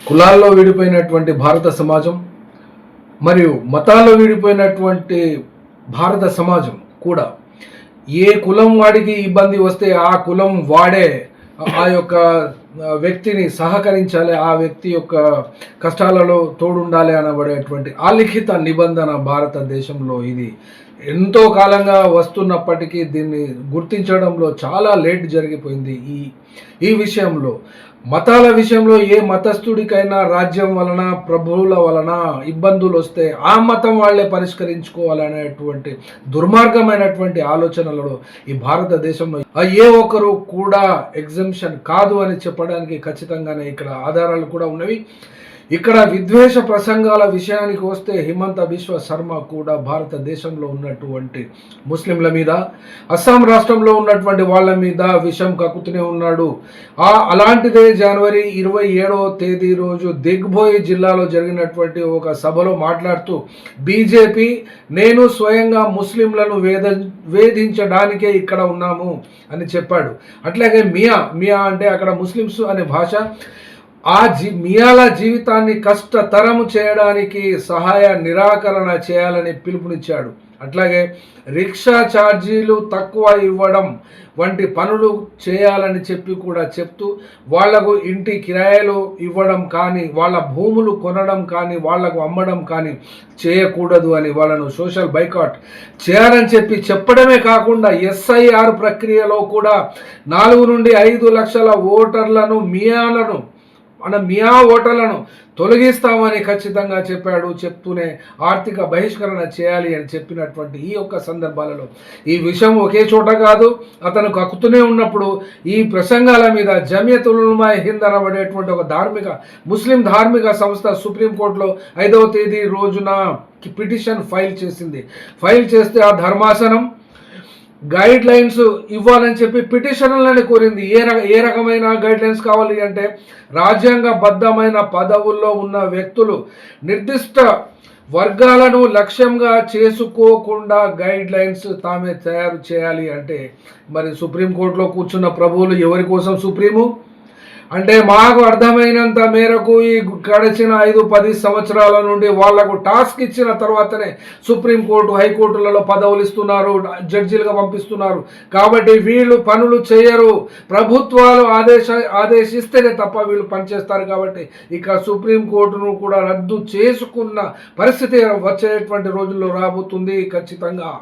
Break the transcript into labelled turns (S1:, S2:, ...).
S1: కులాల్లో విడిపోయినటువంటి భారత సమాజం మరియు మతాల్లో విడిపోయినటువంటి భారత సమాజం కూడా ఏ కులం వాడికి ఇబ్బంది వస్తే ఆ కులం వాడే ఆ యొక్క వ్యక్తిని సహకరించాలి, ఆ వ్యక్తి యొక్క కష్టాలలో తోడుండాలి అనబడేటువంటి ఆలిఖిత నిబంధన భారతదేశంలో ఇది ఎంతో కాలంగా వస్తున్నప్పటికీ దీన్ని గుర్తించడంలో చాలా లేట్ జరిగిపోయింది. ఈ విషయంలో మతాల విషయంలో ఏ మతస్థుడికైనా రాజ్యం వలన ప్రభువుల వలన ఇబ్బందులు వస్తే ఆ మతం వాళ్ళే పరిష్కరించుకోవాలనేటువంటి దుర్మార్గమైనటువంటి ఆలోచనలలో ఈ భారతదేశంలో ఏ ఒక్కరు కూడా ఎగ్జంప్షన్ కాదు అని చెప్పడానికి ఖచ్చితంగానే ఇక్కడ ఆధారాలు కూడా ఉన్నవి. ఇక్కడ విద్వేష ప్రసంగాల విషయానికి వస్తే హిమంత బిశ్వ శర్మ కూడా భారతదేశంలో ఉన్నటువంటి ముస్లింల మీద, అస్సాం రాష్ట్రంలో ఉన్నటువంటి వాళ్ళ మీద విషం కక్కుతూనే ఉన్నాడు. అలాంటిదే జనవరి 27వ తేదీ రోజు దిగ్భోయ్ జిల్లాలో జరిగినటువంటి ఒక సభలో మాట్లాడుతూ బీజేపీ నేను స్వయంగా ముస్లింలను వేధించడానికే ఇక్కడ ఉన్నాము అని చెప్పాడు. అట్లాగే మియా అంటే అక్కడ ముస్లిమ్స్ అనే భాష, మియాల జీవితాన్ని కష్టతరము చేయడానికి సహాయ నిరాకరణ చేయాలని పిలుపునిచ్చాడు. అట్లాగే రిక్షా ఛార్జీలు తక్కువ ఇవ్వడం వంటి పనులు చేయాలని చెప్పి కూడా చెప్తూ వాళ్లకు ఇంటి కిరాయిలు ఇవ్వడం కానీ, వాళ్ళ భూములు కొనడం కానీ, వాళ్లకు అమ్మడం కానీ చేయకూడదు అని, వాళ్ళను సోషల్ బైకాట్ చేయాలని చెప్పడమే కాకుండా ఎస్ఐఆర్ ప్రక్రియలో కూడా 4 నుండి 5 లక్షల ఓటర్లను మియా ఓటర్లను తొలగిస్తామని ఖచ్చితంగా చెప్పాడు. చెప్తూనే ఆర్థిక బహిష్కరణ చేయాలి అని చెప్పినటువంటి ఈ యొక్క సందర్భాలలో ఈ విషయం ఒకే చోట కాదు, అతను కక్కుతూనే ఉన్నప్పుడు ఈ ప్రసంగాల మీద జమియత్ ఉలమా హింద్ అనబడేటువంటి ఒక ముస్లిం ధార్మిక సంస్థ సుప్రీంకోర్టులో 5వ తేదీ రోజున పిటిషన్ ఫైల్ చేస్తే ఆ ధర్మాసనం గైడ్ లైన్స్ ఇవ్వాలని చెప్పి పిటిషన్లని కోరింది. ఏ రకమైన గైడ్ లైన్స్ కావాలి అంటే రాజ్యాంగబద్ధమైన పదవుల్లో ఉన్న వ్యక్తులు నిర్దిష్ట వర్గాలను లక్ష్యంగా చేసుకోకుండా గైడ్ లైన్స్ తామే తయారు చేయాలి అంటే మరి సుప్రీంకోర్టులో కూర్చున్న ప్రభువులు ఎవరి కోసం సుప్రీము అంటే మాకు అర్థమైనంత మేరకు ఈ గడిచిన 5-10 సంవత్సరాల నుండి వాళ్లకు టాస్క్ ఇచ్చిన తర్వాతనే సుప్రీంకోర్టు హైకోర్టులలో పదవులు ఇస్తున్నారు, జడ్జీలుగా పంపిస్తున్నారు. కాబట్టి వీళ్ళు పనులు చేయరు, ప్రభుత్వాలు ఆదేశిస్తేనే తప్ప వీళ్ళు పనిచేస్తారు. కాబట్టి ఇక సుప్రీంకోర్టును కూడా రద్దు చేసుకున్న పరిస్థితి వచ్చేటువంటి రోజుల్లో రాబోతుంది ఖచ్చితంగా.